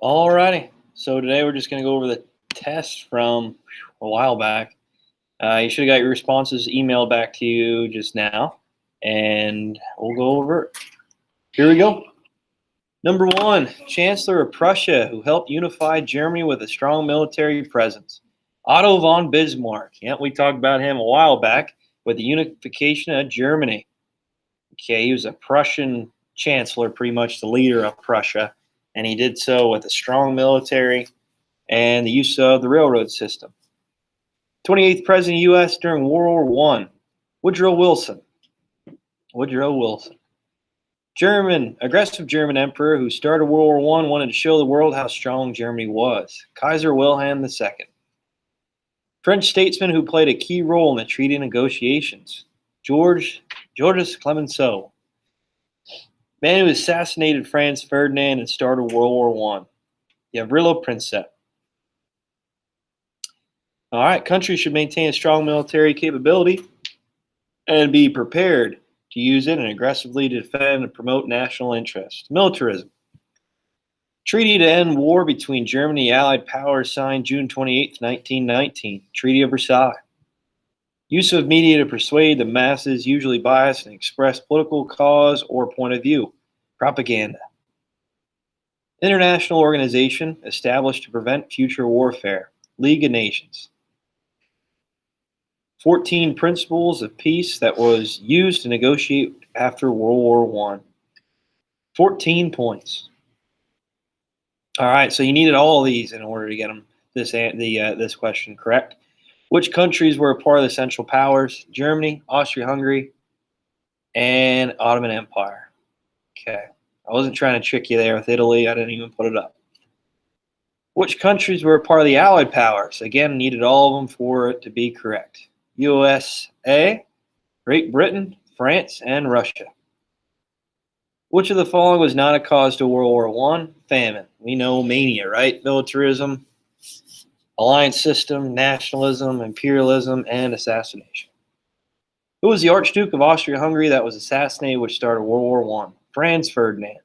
Alrighty. So today we're just going to go over the test from a while back. You should have got your responses emailed back to you just now, and we'll go over it. Here we go. Number one, Chancellor of Prussia, who helped unify Germany with a strong military presence. Otto von Bismarck. Yeah, we talked about him a while back with the unification of Germany. Okay, he was a Prussian chancellor, pretty much the leader of Prussia, and he did so with a strong military and the use of the railroad system. 28th President of the U.S. during World War I, Woodrow Wilson. Woodrow Wilson. Aggressive German emperor who started World War I, wanted to show the world how strong Germany was. Kaiser Wilhelm II. French statesman who played a key role in the treaty negotiations. Georges Clemenceau. Man who assassinated Franz Ferdinand and started World War I. Gavrilo Princip. All right, countries should maintain a strong military capability and be prepared to use it and aggressively defend and promote national interests. Militarism. Treaty to end war between Germany and Allied powers signed June 28, 1919. Treaty of Versailles. Use of media to persuade the masses, usually biased and express political cause or point of view. Propaganda. International organization established to prevent future warfare. League of Nations. 14 principles of peace that was used to negotiate after World War I. 14 points. All right, so you needed all of these in order to get them this question correct. Which countries were a part of the Central Powers? Germany, Austria-Hungary, and Ottoman Empire. Okay, I wasn't trying to trick you there with Italy. I didn't even put it up. Which countries were a part of the Allied powers? Again, needed all of them for it to be correct. USA, Great Britain, France, and Russia. Which of the following was not a cause to World War I? Famine. We know mania, right? Militarism, alliance system, nationalism, imperialism, and assassination. Who was the Archduke of Austria-Hungary that was assassinated, which started World War I? Franz Ferdinand.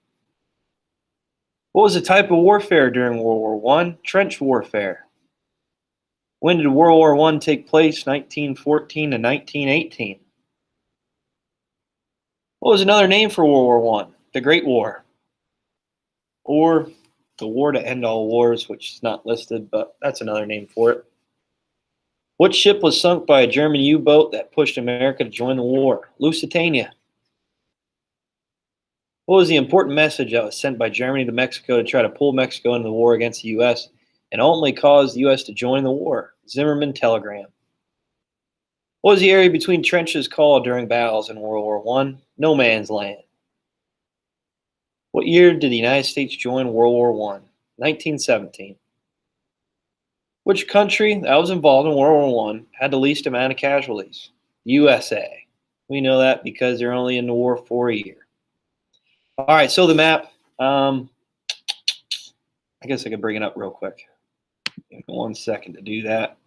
What was the type of warfare during World War I? Trench warfare. When did World War I take place? 1914 to 1918. What was another name for World War I? The Great War. Or the War to End All Wars, which is not listed, but that's another name for it. What ship was sunk by a German U-boat that pushed America to join the war? Lusitania. What was the important message that was sent by Germany to Mexico to try to pull Mexico into the war against the U.S. and ultimately cause the U.S. to join the war? Zimmerman Telegram. What was the area between trenches called during battles in World War I? No Man's Land. What year did the United States join World War I? 1917. Which country that was involved in World War I had the least amount of casualties? USA. We know that because they're only in the war for a year. All right, so the map. I guess I could bring it up real quick. Give me 1 second to do that.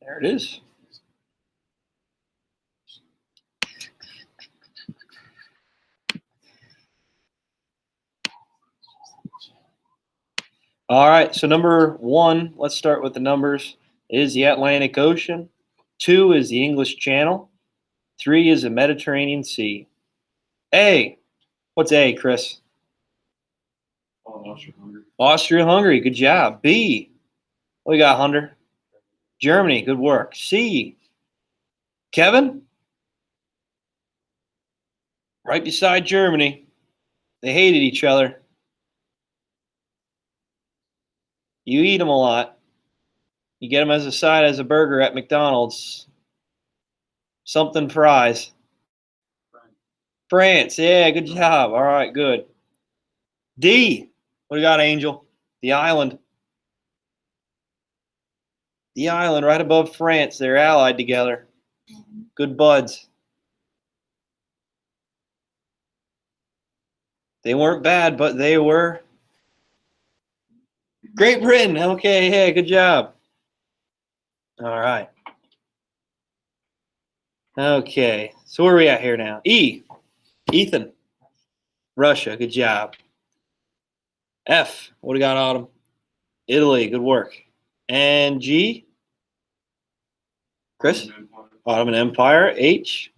There it is. All right, so number one, let's start with the numbers, is the Atlantic Ocean. 2 is the English Channel. 3 is the Mediterranean Sea. A, what's A, Chris? Austria-Hungary. Austria-Hungary, good job. B, what we got, Hunter? Germany, good work. C, Kevin? Right beside Germany. They hated each other. You eat them a lot. You get them as a side as a burger at McDonald's. Something fries. France, yeah, good job. All right, good. D, what do you got, Angel? The island. The island right above France. They're allied together. Good buds. They weren't bad, but they were Great Britain. Okay, yeah, good job. All right. Okay. So where are we at here now? E. Ethan. Russia. Good job. F. What do we got, Autumn? Italy. Good work. And G. Chris. Ottoman Empire. H.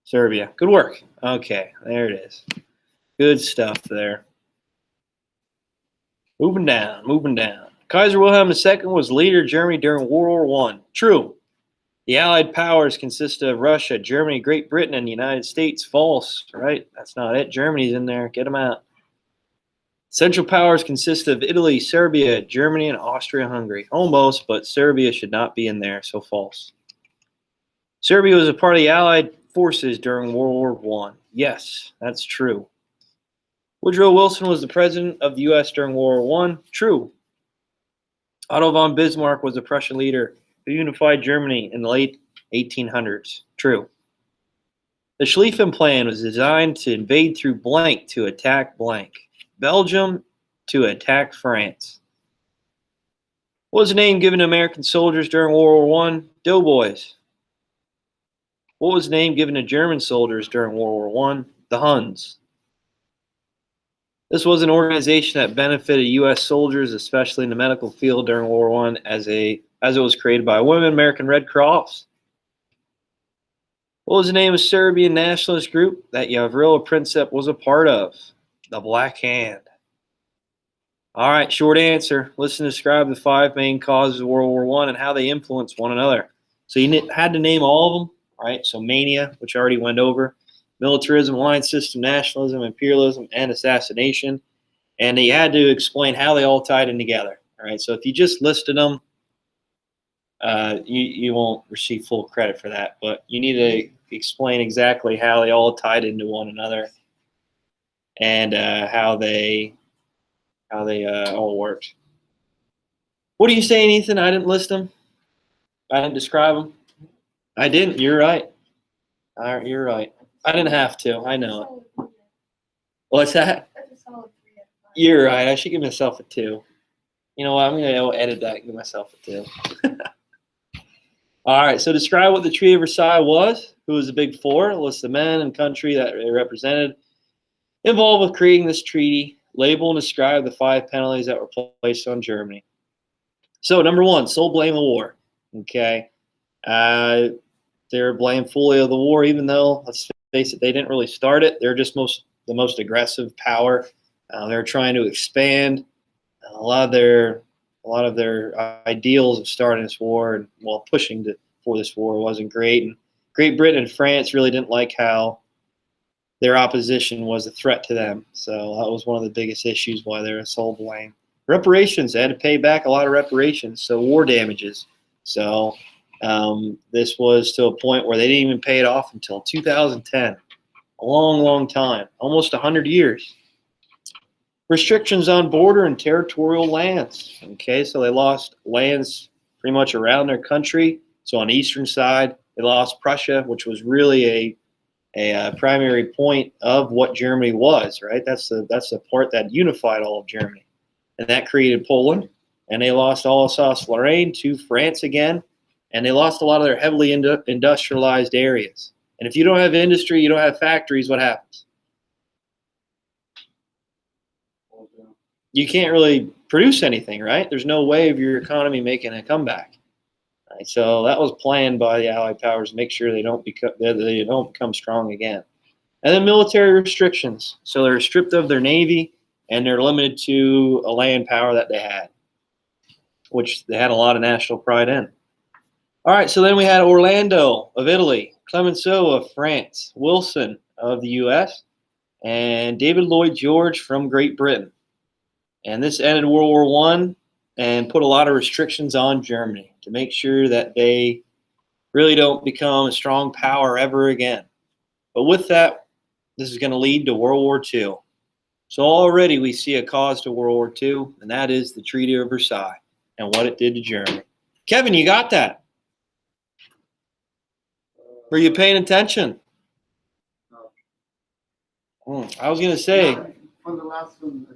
Serbia. Good work. Okay. There it is. Good stuff there. Moving down. Moving down. Kaiser Wilhelm II was leader of Germany during World War I. True. The Allied powers consist of Russia, Germany, Great Britain, and the United States. False, right? That's not it. Germany's in there. Get them out. Central powers consist of Italy, Serbia, Germany, and Austria-Hungary. Almost, but Serbia should not be in there, so false. Serbia was a part of the Allied forces during World War I. Yes, that's true. Woodrow Wilson was the president of the U.S. during World War I. True. Otto von Bismarck was the Prussian leader who unified Germany in the late 1800s. True. The Schlieffen Plan was designed to invade through blank to attack blank. Belgium to attack France. What was the name given to American soldiers during World War I? Doughboys. What was the name given to German soldiers during World War I? The Huns. This was an organization that benefited U.S. soldiers, especially in the medical field during World War I, as it was created by a women American Red Cross. What was the name of Serbian nationalist group that Gavrilo Princip was a part of? The Black Hand. All right, short answer. Listen, describe the 5 main causes of World War I and how they influence one another. So you had to name all of them, right? So mania, which I already went over, militarism, alliance system, nationalism, imperialism, and assassination. And you had to explain how they all tied in together. All right, so if you just listed them, you won't receive full credit for that. But you need to explain exactly how they all tied into one another and how they all worked. What are you saying, Ethan? I didn't list them. I didn't describe them. I didn't. You're right. All right, you're right. I didn't have to. I know it. What's that? You're right. I should give myself a 2. You know what? I'm going to edit that and give myself a 2. All right. So describe what the Tree of Versailles was. Who was the big 4? List the men and country that it represented. Involved with creating this treaty. Label and describe the 5 penalties that were placed on Germany. So number 1, sole blame of the war. Okay. They're blamed fully of the war, even though, let's face it, they didn't really start it. They're just the most aggressive power. They're trying to expand. A lot of their ideals of starting this war and pushing for this war wasn't great. And Great Britain and France really didn't like how their opposition was a threat to them. So that was one of the biggest issues why they're sole blame. Reparations, they had to pay back a lot of reparations, so war damages. So this was to a point where they didn't even pay it off until 2010. A long, long time, almost 100 years. Restrictions on border and territorial lands. Okay, so they lost lands pretty much around their country. So on the eastern side, they lost Prussia, which was really a primary point of what Germany was, right? That's the part that unified all of Germany. And that created Poland. And they lost Alsace-Lorraine to France again. And they lost a lot of their heavily industrialized areas. And if you don't have industry, you don't have factories, what happens? You can't really produce anything, right? There's no way of your economy making a comeback. Right? So that was planned by the Allied powers to make sure they don't become strong again. And then military restrictions. So they're stripped of their navy and they're limited to a land power that they had, which they had a lot of national pride in. All right, so then we had Orlando of Italy, Clemenceau of France, Wilson of the U.S., and David Lloyd George from Great Britain. And this ended World War I and put a lot of restrictions on Germany to make sure that they really don't become a strong power ever again. But with that, this is going to lead to World War II. So already we see a cause to World War II, and that is the Treaty of Versailles and what it did to Germany. Kevin, you got that? Were you paying attention? I was going to say. For the last one,